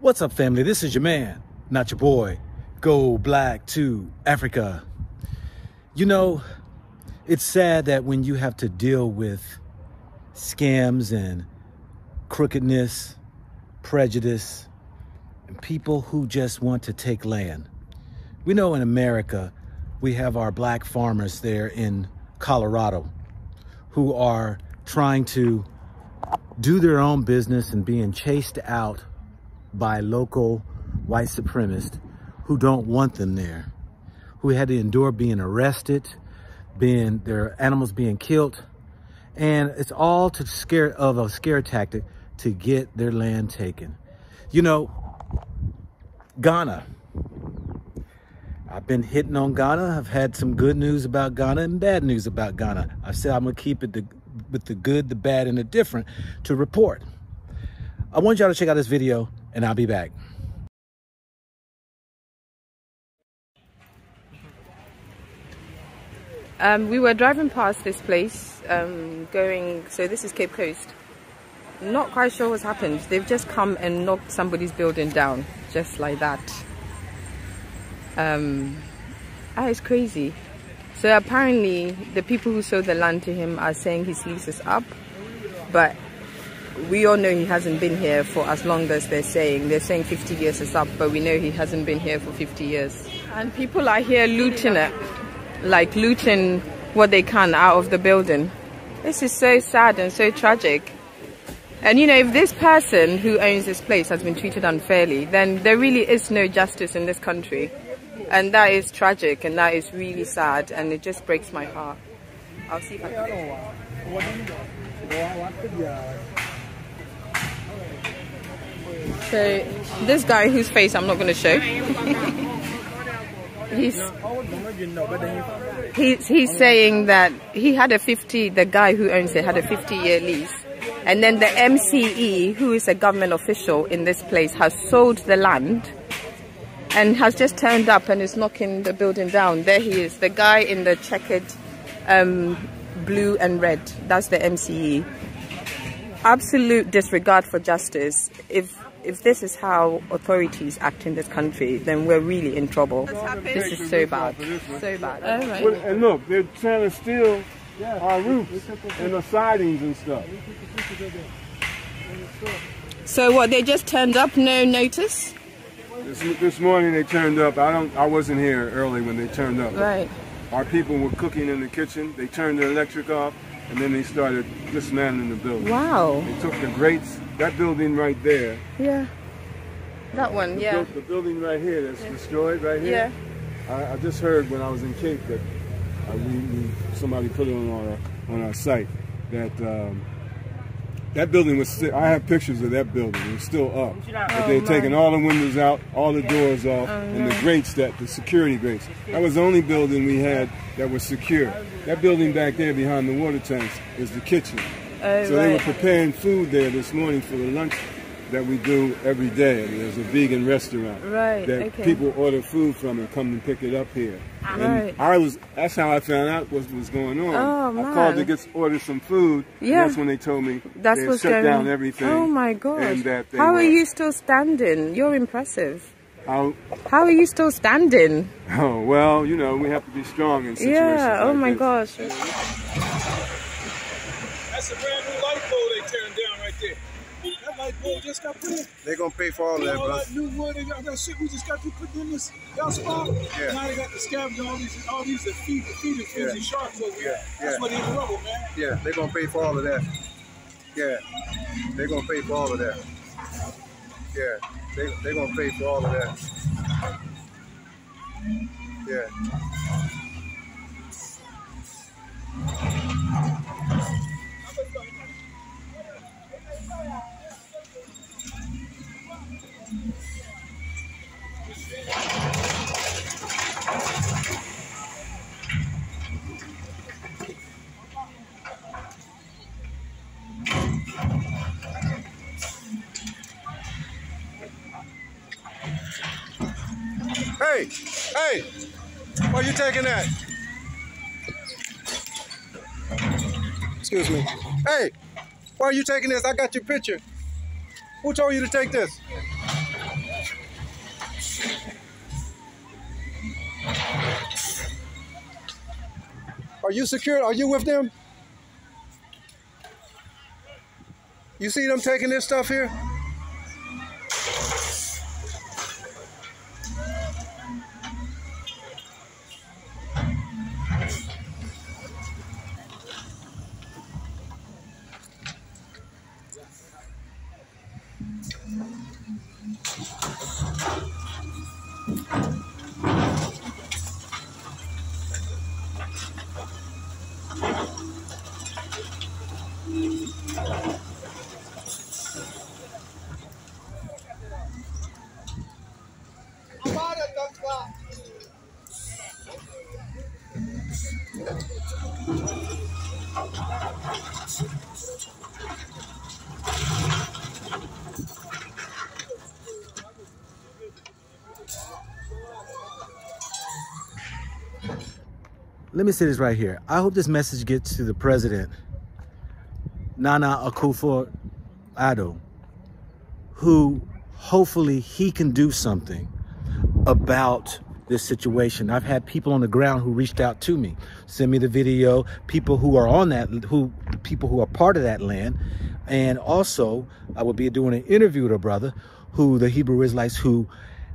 What's up, family? This is your man, not your boy. Go black to Africa. You know, it's sad that when you have to deal with scams and crookedness, prejudice, and people who just want to take land. We know in America, we have our black farmers there in Colorado who are trying to do their own business and being chased out by local white supremacists who don't want them there, who had to endure being arrested, their animals being killed, and it's all a scare tactic to get their land taken. You know, Ghana. I've been hitting on Ghana. I've had some good news about Ghana and bad news about Ghana. I said I'm gonna keep it with the good, the bad, and the different to report. I want y'all to check out this video, and I'll be back. We were driving past this place, so this is Cape Coast. Not quite sure what's happened. They've just come and knocked somebody's building down, just like that. It's crazy. So apparently the people who sold the land to him are saying his lease is up, but we all know he hasn't been here for as long as they're saying. They're saying 50 years is up, but we know he hasn't been here for 50 years. And people are here looting it, like looting what they can out of the building. This is so sad and so tragic. And you know, if this person who owns this place has been treated unfairly, then there really is no justice in this country. And that is tragic, and that is really sad, and it just breaks my heart. I'll see if I can. So this guy whose face I'm not going to show, he's saying that he had the guy who owns it had a 50-year lease, and then the MCE, who is a government official in this place, has sold the land and has just turned up and is knocking the building down. There he is, the guy in the checkered blue and red. That's the MCE. Absolute disregard for justice. If this is how authorities act in this country, then we're really in trouble. This is so bad. So bad. Oh, right. And look, they're trying to steal our roofs and the sidings and stuff. So what, they just turned up, no notice? This morning they turned up. I wasn't here early when they turned up. Right. Our people were cooking in the kitchen. They turned the electric off, and then they started dismantling the building. Wow. They took the grates. That building right there. Yeah. That one, yeah. The building right here that's destroyed right here. Yeah. I just heard when I was in Cape that somebody put it on our site that that building was still, I have pictures of that building. It was still up. But they had taken all the windows out, all the doors off, and the grates, the security grates. That was the only building we had that was secure. That building back there behind the water tanks is the kitchen. So they were preparing food there this morning for the lunch that we do every day. There's a vegan restaurant that people order food from and come and pick it up here. And that's how I found out what was going on. I called to order some food. And that's when they told me they had shut down everything. Oh my gosh. And that how are you still standing? You're impressive. How are you still standing? Oh, well, you know, we have to be strong in situations oh like my this. gosh. That's a brand new light pole they tearing down right there. That light pole just got put in. They're gonna pay for all that, bro. All that new wood, they got that shit we just got to put in this spot. Yeah. Now they got the scavenging all these that feed the sharks over here. That's what they in trouble, man. Yeah, they're gonna pay for all of that. Yeah, they're gonna pay for all of that. Yeah, they're gonna pay for all of that. Yeah. Hey, why are you taking that? Excuse me. Hey, why are you taking this? I got your picture. Who told you to take this? Are you secure? Are you with them? You see them taking this stuff here? Let me say this right here. I hope this message gets to the president, Nana Akufo-Addo, who hopefully he can do something about this situation. I've had people on the ground who reached out to me, send me the video, people who are on that, people who are part of that land. And also I will be doing an interview with a brother who, the Hebrew Israelites, who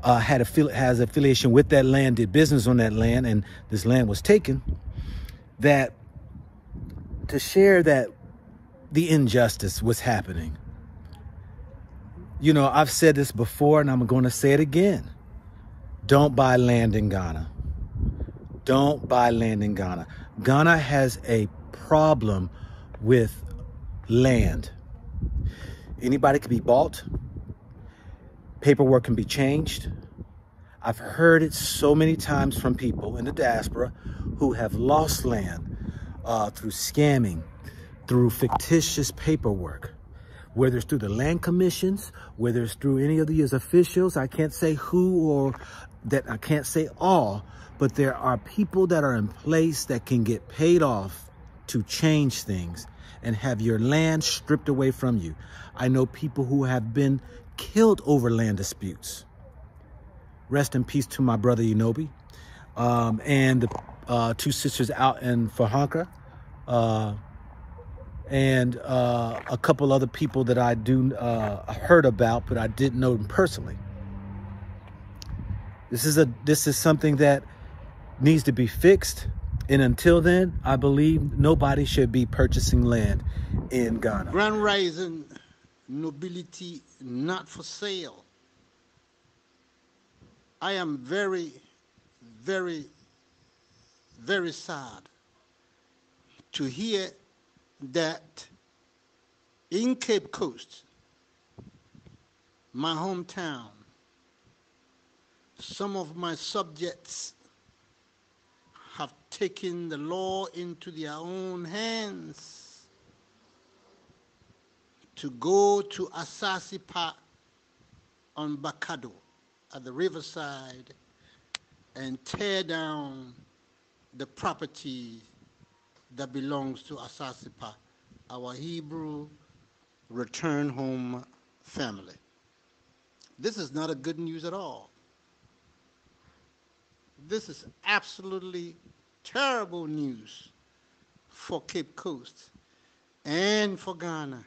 has affiliation with that land, did business on that land, and this land was taken, that to share that the injustice was happening. You know, I've said this before and I'm going to say it again. Don't buy land in Ghana. Don't buy land in Ghana. Ghana has a problem with land. Anybody can be bought. Paperwork can be changed. I've heard it so many times from people in the diaspora who have lost land through scamming, through fictitious paperwork, whether it's through the land commissions, whether it's through any of these officials. I can't say who, or that I can't say all, but there are people that are in place that can get paid off to change things and have your land stripped away from you. I know people who have been killed over land disputes. Rest in peace to my brother Unobi, and the two sisters out in Fahanka, and a couple other people that I heard about, but I didn't know them personally. This is something that needs to be fixed, and until then, I believe nobody should be purchasing land in Ghana. Grand Rising, nobility not for sale. I am very, very, very sad to hear that in Cape Coast, my hometown, some of my subjects have taken the law into their own hands to go to Asasi Park on Bakado at the riverside and tear down the property that belongs to Asasi Park, our Hebrew return home family. This is not a good news at all. This is absolutely terrible news for Cape Coast and for Ghana.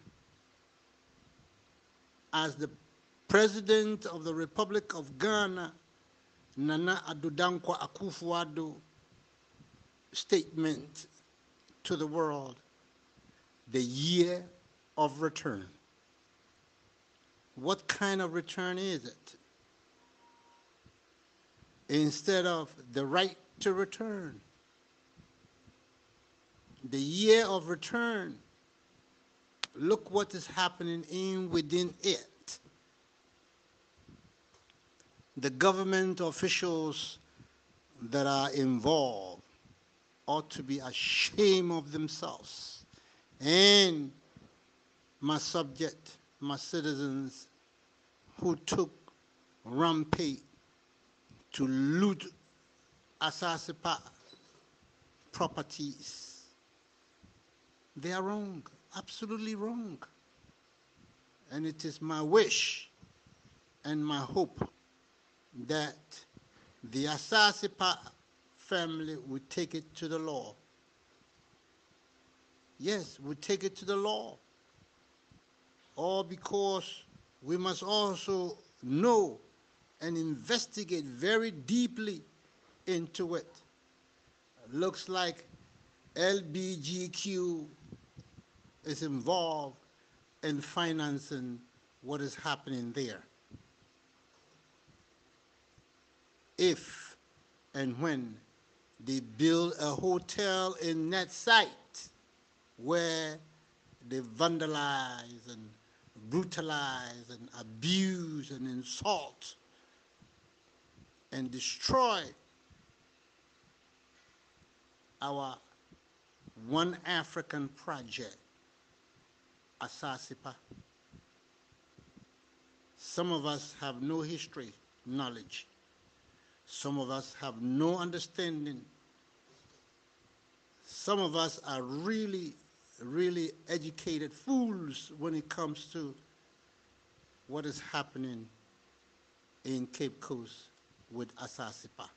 As the President of the Republic of Ghana, Nana Addo Akufo-Addo, statement to the world, the year of return. What kind of return is it? Instead of the right to return, the year of return, look what is happening within it. The government officials that are involved ought to be ashamed of themselves. And my subject, my citizens who took rampage to loot Asasi Park properties, they are wrong, absolutely wrong. And it is my wish and my hope that the Asasi Park family will take it to the law Yes, we take it to the law. All because we must also know and investigate very deeply into it. Looks like LBGQ is involved in financing what is happening there. If and when they build a hotel in that site where they vandalize and brutalize and abuse and insult and destroy our one African project, Asasipa. Some of us have no history, knowledge. Some of us have no understanding. Some of us are really, really educated fools when it comes to what is happening in Cape Coast with Asasipa.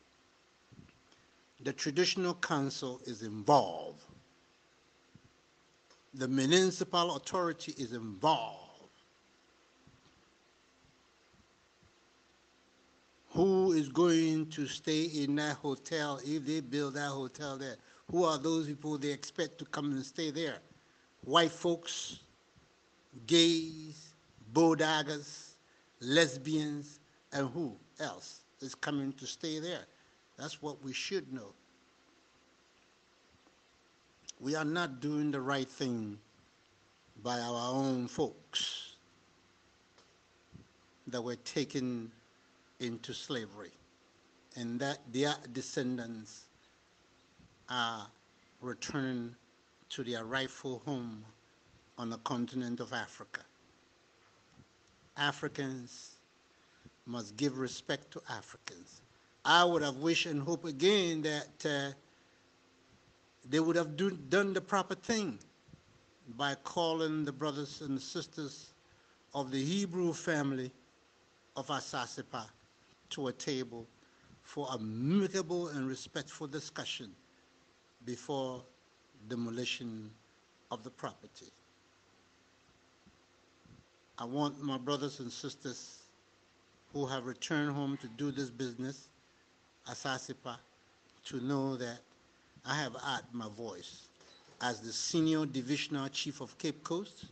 The traditional council is involved. The municipal authority is involved. Who is going to stay in that hotel if they build that hotel there? Who are those people they expect to come and stay there? White folks, gays, bodaggers, lesbians, and who else is coming to stay there? That's what we should know. We are not doing the right thing by our own folks that were taken into slavery, and that their descendants are returning to their rightful home on the continent of Africa. Africans must give respect to Africans. I would have wished and hoped again that they would have done the proper thing by calling the brothers and sisters of the Hebrew family of Asasipa to a table for amicable and respectful discussion before demolition of the property. I want my brothers and sisters who have returned home to do this business, Asasipa, to know that I have added my voice. As the senior divisional chief of Cape Coast,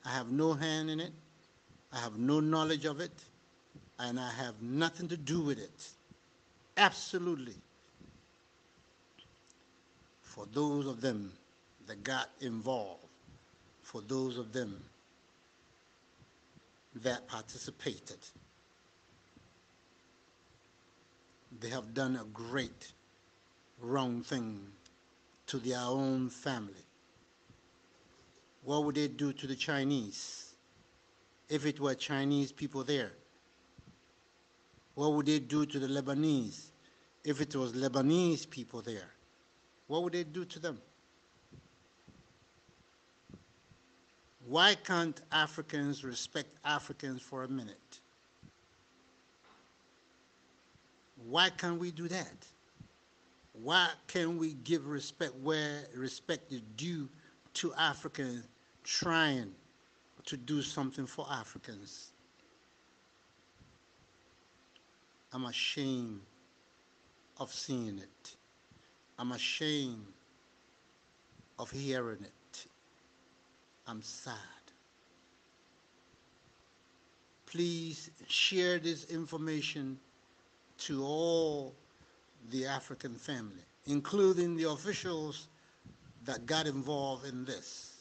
I have no hand in it, I have no knowledge of it, and I have nothing to do with it. Absolutely. For those of them that got involved, for those of them that participated, they have done a great wrong thing to their own family. What would they do to the Chinese if it were Chinese people there? What would they do to the Lebanese if it was Lebanese people there? What would they do to them? Why can't Africans respect Africans for a minute? Why can't we do that? Why can't we give respect where respect is due to Africans trying to do something for Africans? I'm ashamed of seeing it. I'm ashamed of hearing it. I'm sad. Please share this information to all the African family, including the officials that got involved in this,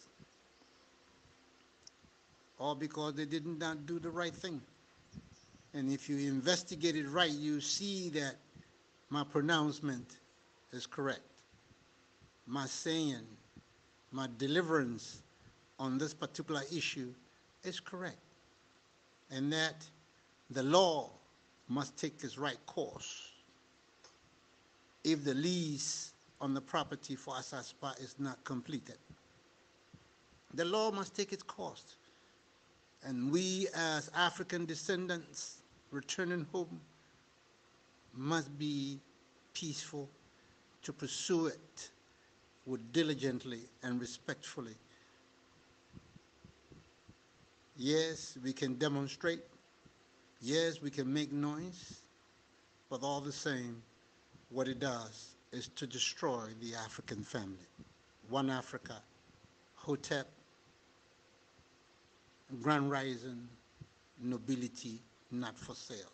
all because they did not do the right thing. And if you investigate it right, you see that my pronouncement is correct. My saying, my deliverance on this particular issue is correct. And that the law must take its right course if the lease on the property for Asasipa is not completed. The law must take its course. And we as African descendants returning home must be peaceful to pursue it would diligently and respectfully. Yes, we can demonstrate. Yes, we can make noise, but all the same, what it does is to destroy the African family. One Africa, Hotep, Grand Rising, nobility not for sale.